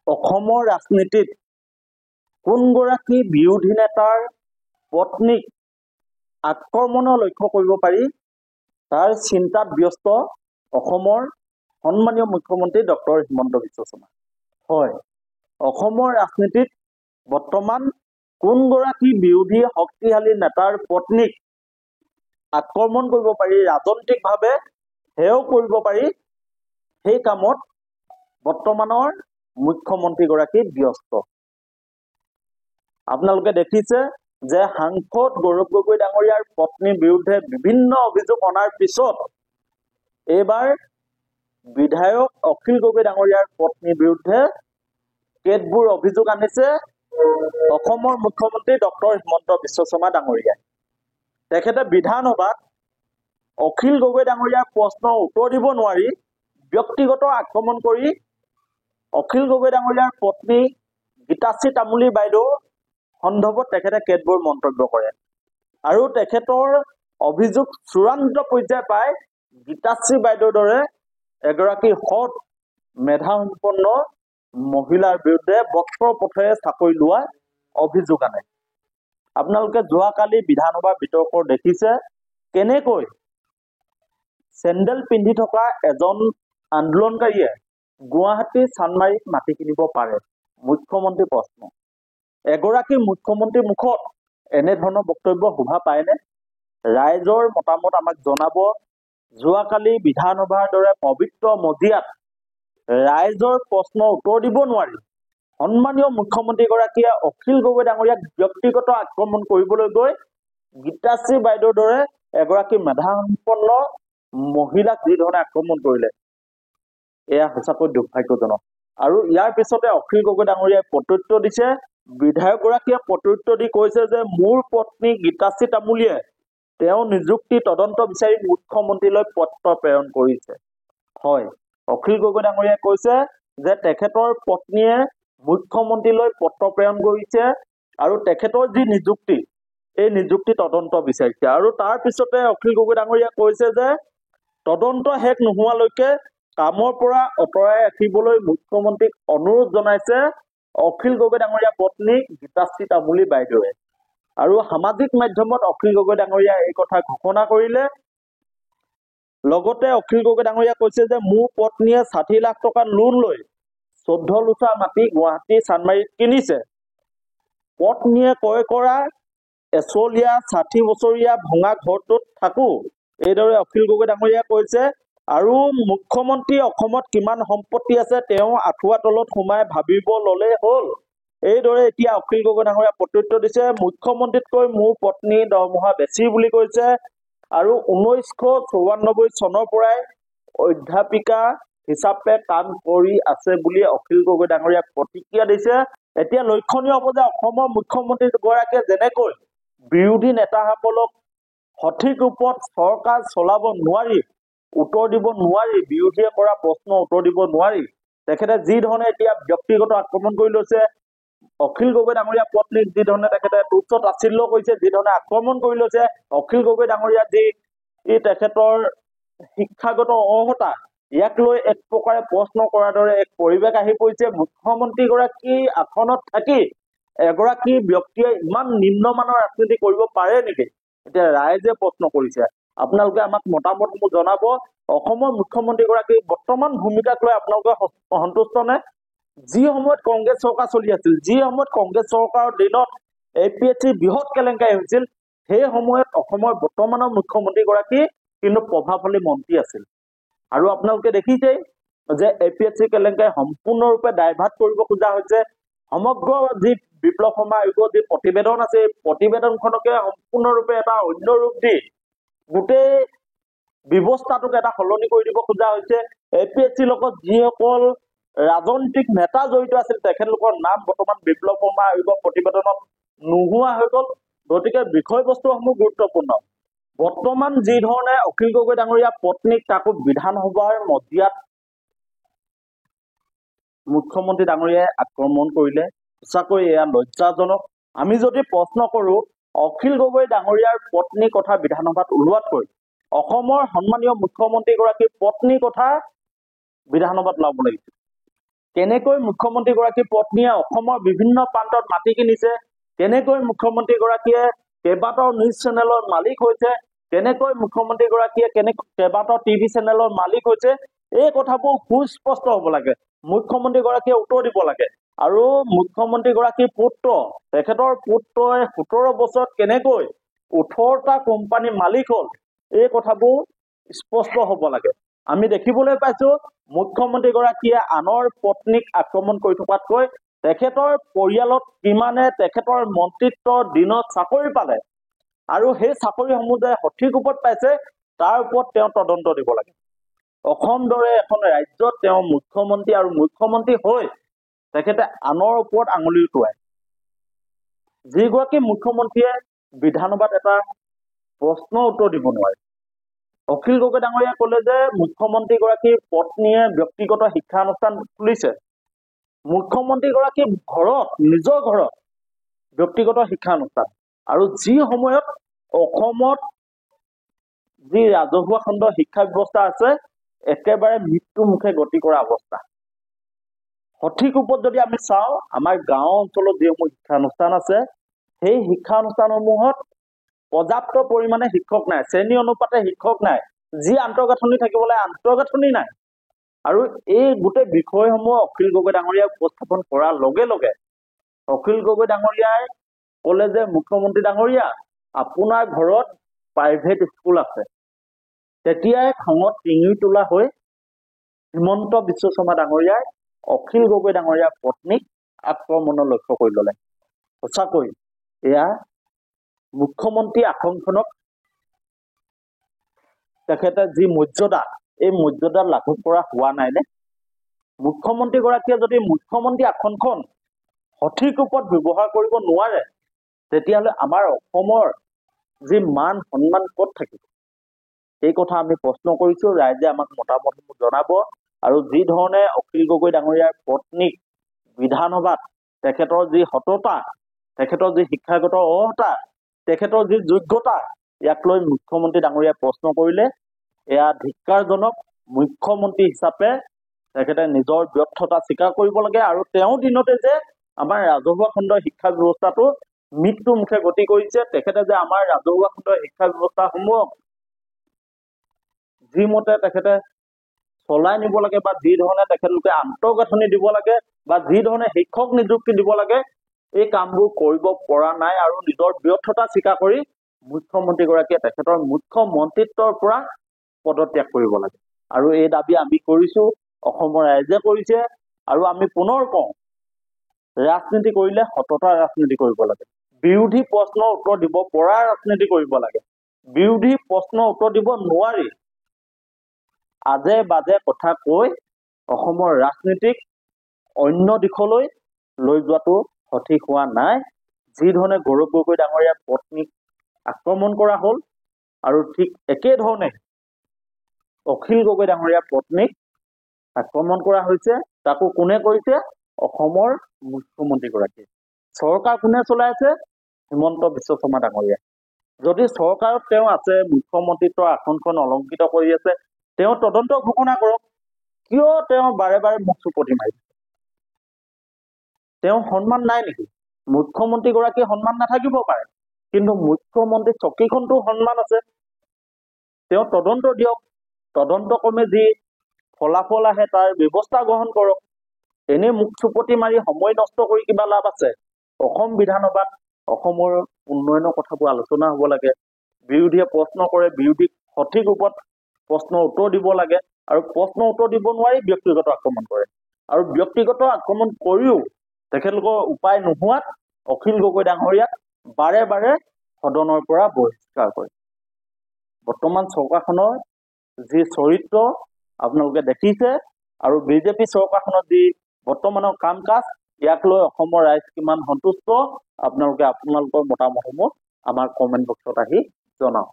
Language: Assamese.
অসমৰ ৰাজনীতিত কোনগৰাকী বিৰোধী নেতাৰ পত্নীক আক্ৰমণৰ লক্ষ্য কৰিব পাৰি তাৰ চিন্তাত ব্যস্ত অসমৰ সন্মানীয় মুখ্যমন্ত্ৰী ডক্টৰ হিমন্ত বিশ্ব শৰ্মা। হয়, অসমৰ ৰাজনীতিত বৰ্তমান কোনগৰাকী বিৰোধী শক্তিশালী নেতাৰ পত্নীক আক্ৰমণ কৰিব পাৰি, ৰাজনৈতিকভাৱে হেয় কৰিব পাৰি, সেই কামত বৰ্তমানৰ মুখ্যমন্ত্ৰীগৰাকী ব্যস্ত। আপোনালোকে দেখিছে যে সাংসদ গৌৰৱ গগৈ ডাঙৰীয়াৰ পত্নীৰ বিৰুদ্ধে বিভিন্ন অভিযোগ অনাৰ পিছত এইবাৰ বিধায়ক অখিল গগৈ ডাঙৰীয়াৰ পত্নীৰ বিৰুদ্ধে কেতবোৰ অভিযোগ আনিছে অসমৰ মুখ্যমন্ত্ৰী ডক্টৰ হিমন্ত বিশ্ব শৰ্মা ডাঙৰীয়াই। তেখেতে বিধানসভাত অখিল গগৈ ডাঙৰীয়াৰ প্ৰশ্নৰ উত্তৰ দিব নোৱাৰি ব্যক্তিগত আক্ৰমণ কৰি অখিল গগৈ ডাঙৰীয়াৰ পত্নী গীতাশ্ৰী তামুলী বাইদেউ সন্দৰ্ভত তেখেতে কেতবোৰ মন্তব্য কৰে আৰু তেখেতৰ অভিযোগ চূড়ান্ত পৰ্যায় পায় গীতাশ্ৰী বাইদেউৰ দৰে এগৰাকী সৎ মেধাসম্পন্ন মহিলাৰ বিৰুদ্ধে বক্ৰৰ পথেৰে চাকৰি লোৱা অভিযোগ আনে। আপোনালোকে যোৱাকালি বিধানসভাৰ বিতৰ্ক দেখিছে কেনেকৈ চেণ্ডেল পিন্ধি থকা এজন আন্দোলনকাৰীয়ে গুৱাহাটী চানমাৰীত মাটি কিনিব পাৰে। মুখ্যমন্ত্ৰী প্ৰশ্ন, এগৰাকী মুখ্যমন্ত্ৰীৰ মুখত এনেধৰণৰ বক্তব্য শোভা পায়নে? ৰাইজৰ মতামত আমাক জনাব। যোৱাকালি বিধানসভাৰ দৰে পবিত্ৰ মজিয়াত ৰাইজৰ প্ৰশ্নৰ উত্তৰ দিব নোৱাৰি সন্মানীয় মুখ্যমন্ত্ৰীগৰাকীয়ে অখিল গগৈ ডাঙৰীয়াক ব্যক্তিগত আক্ৰমণ কৰিবলৈ গৈ গীতাশ্ৰী বাইদেউৰ দৰে এগৰাকী মেধাসম্পন্ন মহিলাক যি ধৰণে আক্ৰমণ কৰিলে এয়া সঁচাকৈ দুৰ্ভাগ্যজনক। আৰু ইয়াৰ পিছতে অখিল গগৈ ডাঙৰীয়াই প্ৰত্যুত্তৰ দিছে। বিধায়কগৰাকীয়ে প্ৰত্যুত্তৰ দি কৈছে যে মোৰ পত্নী গীতাশ্ৰী তামুলীয়ে তেওঁ নিযুক্তি তদন্ত বিচাৰি মুখ্যমন্ত্ৰীলৈ পত্ৰ প্ৰেৰণ কৰিছে। হয়, অখিল গগৈ ডাঙৰীয়াই কৈছে যে তেখেতৰ পত্নীয়ে মুখ্যমন্ত্ৰীলৈ পত্ৰ প্ৰেৰণ কৰিছে আৰু তেখেতৰ যি নিযুক্তি এই নিযুক্তি তদন্ত বিচাৰিছে। আৰু তাৰ পিছতে অখিল গগৈ ডাঙৰীয়াই কৈছে যে তদন্ত শেষ নোহোৱালৈকে কামৰ পৰা আঁতৰাই ৰাখিবলৈ মুখ্যমন্ত্ৰীক অনুৰোধ জনাইছে অখিল গগৈ ডাঙৰীয়াৰ পত্নী গীতাশ্ৰী তামুলী বাইদেৱে। আৰু সামাজিক মাধ্যমত অখিল গগৈ ডাঙৰীয়াই এই কথা ঘোষণা কৰিলে। লগতে অখিল গগৈ ডাঙৰীয়াই কৈছে যে মোৰ পত্নীয়ে ৬০ লাখ টকা লোন লৈ ১৪ লোচা মাটি গুৱাহাটী চানমাৰীত কিনিছে। পত্নীয়ে ক্ৰয় কৰা এচলীয়া ৬০ বছৰীয়া ভঙা ঘৰটোত থাকো, এইদৰে অখিল গগৈ ডাঙৰীয়াই কৈছে। আৰু মুখ্যমন্ত্ৰী অসমত কিমান সম্পত্তি আছে তেওঁ আঁঠুৱা তলত সোমাই ভাবিব ললে হ'ল, এইদৰে এতিয়া অখিল গগৈ ডাঙৰীয়াই প্ৰত্যুত্তৰ দিছে। মুখ্যমন্ত্ৰীতকৈ মোৰ পত্নীৰ দৰমহা বেছি বুলি কৈছে। আৰু ১৯৯৪ চনৰ পৰাই অধ্যাপিকা হিচাপে কাম কৰি আছে বুলি অখিল গগৈ ডাঙৰীয়াক প্ৰতিক্ৰিয়া দিছে। এতিয়া লক্ষণীয় হ'ব যে অসমৰ মুখ্যমন্ত্ৰী গৰাকীয়ে যেনেকৈ বিৰোধী নেতাসকলক সঠিক ৰূপত চৰকাৰ চলাব নোৱাৰি, উত্তৰ দিব নোৱাৰি, বিৰোধীয়ে কৰা প্ৰশ্নৰ উত্তৰ দিব নোৱাৰি, তেখেতে যি ধৰণে এতিয়া ব্যক্তিগত আক্ৰমণ কৰি লৈছে, অখিল গগৈ ডাঙৰীয়া পত্নীক যি ধৰণে তেখেতে তুচ্ছ তাচ্ছিল্য কৰিছে, যি ধৰণে আক্ৰমণ কৰি লৈছে, অখিল গগৈ ডাঙৰীয়া যি তেখেতৰ শিক্ষাগত অৰ্হতা ইয়াক লৈ এক প্ৰকাৰে প্ৰশ্ন কৰাৰ দৰে এক পৰিৱেশ আহি পৰিছে। মুখ্যমন্ত্ৰীগৰাকী আসনত থাকি এগৰাকী ব্যক্তিয়ে ইমান নিম্নমানৰ ৰাজনীতি কৰিব পাৰে নেকি? এতিয়া ৰাইজে প্ৰশ্ন কৰিছে। আপোনালোকে আমাক মতামতসমূহ জনাব। অসমৰ মুখ্যমন্ত্ৰীগৰাকী বৰ্তমান ভূমিকাক লৈ আপোনালোকে সন্তুষ্ট নে? যি সময়ত কংগ্ৰেছ চৰকাৰ চলি আছিল, যি সময়ত কংগ্ৰেছ চৰকাৰৰ দিনত APSC বৃহৎ কেলেংকাৰী হৈছিল, সেই সময়ত অসমৰ বৰ্তমানৰ মুখ্যমন্ত্ৰীগৰাকী কিন্তু প্ৰভাৱশালী মন্ত্ৰী আছিল। আৰু আপোনালোকে দেখিছেই যে APSC কেলেংকাৰী সম্পূৰ্ণৰূপে ডাইভাৰ্ট কৰিব খোজা হৈছে। সমগ্ৰ যি বিপ্লৱ শৰ্মা আয়োগৰ যি প্ৰতিবেদন আছে, এই প্ৰতিবেদনখনকে সম্পূৰ্ণৰূপে এটা অন্য ৰূপ দি গোটেই ব্যৱস্থাটোক এটা সলনি কৰি দিব খোজা হৈছে। APSCৰ লগত যিসকল ৰাজনৈতিক নেতা জড়িত আছিল তেখেতলোকৰ নাম বৰ্তমান বিপ্লৱ শৰ্মা আয়োগৰ প্ৰতিবেদনত নোহোৱা হৈ গ'ল। গতিকে বিষয়বস্তুসমূহ গুৰুত্বপূৰ্ণ। বৰ্তমান যি ধৰণে অখিল গগৈ ডাঙৰীয়া পত্নীক তাকো বিধানসভাৰ মজিয়াত মুখ্যমন্ত্ৰী ডাঙৰীয়াই আক্ৰমণ কৰিলে, সঁচাকৈ এয়া লজ্জাজনক। আমি যদি প্ৰশ্ন কৰো অখিল গগৈ ডাঙৰীয়াৰ পত্নীৰ কথা বিধানসভাত ওলোৱাতকৈ অসমৰ সন্মানীয় মুখ্যমন্ত্ৰীগৰাকীৰ পত্নীৰ কথা বিধানসভাত ওলাব লাগিছিল। কেনেকৈ মুখ্যমন্ত্ৰীগৰাকীৰ পত্নীয়ে অসমৰ বিভিন্ন প্ৰান্তত মাটি কিনিছে, কেনেকৈ মুখ্যমন্ত্ৰীগৰাকীয়ে কেইবাটাও নিউজ চেনেলৰ মালিক হৈছে, কেনেকৈ মুখ্যমন্ত্ৰীগৰাকীয়ে কেইবাটাও টিভি চেনেলৰ মালিক হৈছে, এই কথাবোৰ সুস্পষ্ট হ'ব লাগে। মুখ্যমন্ত্ৰীগৰাকীয়ে উত্তৰ দিব লাগে। আৰু মুখ্যমন্ত্ৰীগৰাকীৰ পুত্ৰ, তেখেতৰ পুত্ৰই 17 বছৰত কেনেকৈ 18টা কোম্পানীৰ মালিক হ'ল, এই কথাবোৰ স্পষ্ট হ'ব লাগে। আমি দেখিবলৈ পাইছো মুখ্যমন্ত্ৰীগৰাকীয়ে আনৰ পত্নীক আক্ৰমণ কৰি থকাতকৈ তেখেতৰ পৰিয়ালত কিমানে তেখেতৰ মন্ত্ৰিত্বৰ দিনত চাকৰি পালে আৰু সেই চাকৰিসমূহ যে সঠিক ৰূপত পাইছে তাৰ ওপৰত তেওঁ তদন্ত দিব লাগে। অসম দৰে এখন ৰাজ্যত তেওঁ মুখ্যমন্ত্ৰী আৰু মুখ্যমন্ত্ৰী হৈ তেখেতে আনৰ ওপৰত আঙুলি উটুৱায়। যিগৰাকী মুখ্যমন্ত্ৰীয়ে বিধানসভাত এটা প্ৰশ্ন উত্তৰ দিব নোৱাৰে। অখিল গগৈ ডাঙৰীয়াই ক'লে যে মুখ্যমন্ত্ৰীগৰাকীৰ পত্নীয়ে ব্যক্তিগত শিক্ষানুষ্ঠান খুলিছে। মুখ্যমন্ত্ৰীগৰাকীৰ ঘৰত, নিজৰ ঘৰত ব্যক্তিগত শিক্ষানুষ্ঠান, আৰু যি সময়ত অসমত যি ৰাজহুৱা খণ্ড শিক্ষা ব্যৱস্থা আছে একেবাৰে মৃত্যু মুখে গতি কৰা অৱস্থা। সঠিক ৰূপত যদি আমি চাওঁ, আমাৰ গাঁও অঞ্চলত যিসমূহ শিক্ষানুষ্ঠান আছে সেই শিক্ষানুষ্ঠানসমূহত পৰ্যাপ্ত পৰিমাণে শিক্ষক নাই, শ্ৰেণী অনুপাতে শিক্ষক নাই, যি আন্তঃগাঁথনি থাকিব লাগে আন্তঃগাঁথনি নাই। আৰু এই গোটেই বিষয়সমূহ অখিল গগৈ ডাঙৰীয়াই উপস্থাপন কৰাৰ লগে লগে অখিল গগৈ ডাঙৰীয়াই ক'লে যে মুখ্যমন্ত্ৰী ডাঙৰীয়া, আপোনাৰ ঘৰত প্ৰাইভেট স্কুল আছে। তেতিয়াই খঙত টিঙি তোলা হৈ হিমন্ত বিশ্ব শৰ্মা ডাঙৰীয়াই অখিল গগৈ ডাঙৰীয়াৰ পত্নীক আক্ৰমণৰ লক্ষ্য কৰি ল'লে। সঁচাকৈ এয়া মুখ্যমন্ত্ৰী আসনখনক তেখেতে যি মৰ্যাদা, এই মৰ্যাদা লাঘৱ কৰা হোৱা নাইনে? মুখ্যমন্ত্ৰীগৰাকীয়ে যদি মুখ্যমন্ত্ৰী আসনখন সঠিক ৰূপত ব্যৱহাৰ কৰিব নোৱাৰে তেতিয়াহ'লে আমাৰ অসমৰ যি মান সন্মান ক'ত থাকিব? এই কথা আমি প্ৰশ্ন কৰিছো। ৰাইজে আমাক মতামতসমূহ জনাব। আৰু যি ধৰণে অখিল গগৈ ডাঙৰীয়াৰ পত্নীক বিধানসভাত তেখেতৰ যি সততা, তেখেতৰ যি শিক্ষাগত অৰ্হতা, তেখেতৰ যি যোগ্যতা, ইয়াক লৈ মুখ্যমন্ত্ৰী ডাঙৰীয়াই প্ৰশ্ন কৰিলে এয়া ধিক্কাৰজনক। মুখ্যমন্ত্ৰী হিচাপে তেখেতে নিজৰ ব্যৰ্থতা স্বীকাৰ কৰিব লাগে। আৰু তেওঁৰ দিনতে যে আমাৰ ৰাজহুৱা খণ্ডৰ শিক্ষা ব্যৱস্থাটো মৃত্যু মুখে গতি কৰিছে, তেখেতে যে আমাৰ ৰাজহুৱা খণ্ডৰ শিক্ষা ব্যৱস্থাসমূহক যি মতে তেখেতে চলাই নিব লাগে বা যি ধৰণে তেখেতলোকে আন্তঃগাঁথনি দিব লাগে বা যি ধৰণে শিক্ষক নিযুক্তি দিব লাগে, এই কামবোৰ কৰিব পৰা নাই। আৰু নিজৰ ব্যৰ্থতা স্বীকাৰ কৰি মুখ্যমন্ত্ৰীগৰাকীয়ে তেখেতৰ মুখ্যমন্ত্ৰিত্বৰ পৰা পদত্যাগ কৰিব লাগে। আৰু এই দাবী আমি কৰিছো, অসমৰ ৰাইজে কৰিছে। আৰু আমি পুনৰ কওঁ, ৰাজনীতি কৰিলে সততাৰ ৰাজনীতি কৰিব লাগে। বিৰোধী প্ৰশ্নৰ উত্তৰ দিব পৰা ৰাজনীতি কৰিব লাগে। বিৰোধী প্ৰশ্নৰ উত্তৰ দিব নোৱাৰি আজে বাজে কথা কৈ অসমৰ ৰাজনীতিক অন্য দিশলৈ লৈ যোৱাটো সঠিক হোৱা নাই। যি ধৰণে গৌৰৱ গগৈ ডাঙৰীয়াৰ পত্নীক আক্ৰমণ কৰা হ'ল আৰু ঠিক একেধৰণে অখিল গগৈ ডাঙৰীয়াৰ পত্নীক আক্ৰমণ কৰা হৈছে, তাকো কোনে কৰিছে? অসমৰ মুখ্যমন্ত্ৰীগৰাকী। চৰকাৰ কোনে চলাইছে? হিমন্ত বিশ্ব শৰ্মা ডাঙৰীয়া। যদি চৰকাৰত তেওঁ আছে, মুখ্যমন্ত্ৰীত্বৰ আসনখন অলংকৃত কৰি আছে, তেওঁ তদন্ত ঘোষণা কৰক। কিয় তেওঁ বাৰে বাৰে মুখ চুপতি মাৰিছে? তেওঁ সন্মান নাই নেকি? মুখ্যমন্ত্ৰীগৰাকীৰ সন্মান নাথাকিব পাৰে, কিন্তু মুখ্যমন্ত্ৰী চকীখনটো সন্মান আছে। তেওঁ তদন্ত দিয়ক। তদন্ত ক্ৰমে যি ফলাফল আহে তাৰ ব্যৱস্থা গ্ৰহণ কৰক। এনেই মুখ চুপতি মাৰি সময় নষ্ট কৰি কিবা লাভ আছে? অসম বিধানসভাত অসমৰ উন্নয়নৰ কথাবোৰ আলোচনা হ'ব লাগে। বিৰোধীয়ে প্ৰশ্ন কৰে, বিৰোধীক সঠিক ৰূপত প্ৰশ্নৰ উত্তৰ দিব লাগে। আৰু প্ৰশ্নৰ উত্তৰ দিব নোৱাৰি ব্যক্তিগত আক্ৰমণ কৰে। আৰু ব্যক্তিগত আক্ৰমণ কৰিও তেখেতলোকৰ উপায় নোহোৱাত অখিল গগৈ ডাঙৰীয়াক বাৰে বাৰে সদনৰ পৰা বহিষ্কাৰ কৰে। বৰ্তমান চৰকাৰখনৰ যি চৰিত্ৰ আপোনালোকে দেখিছে, আৰু বিজেপি চৰকাৰখনৰ যি বৰ্তমানৰ কাম কাজ, ইয়াক লৈ অসমৰ ৰাইজ কিমান সন্তুষ্ট আপোনালোকৰ মতামতসমূহ আমাৰ কমেণ্ট বক্সত আহি জনাওক।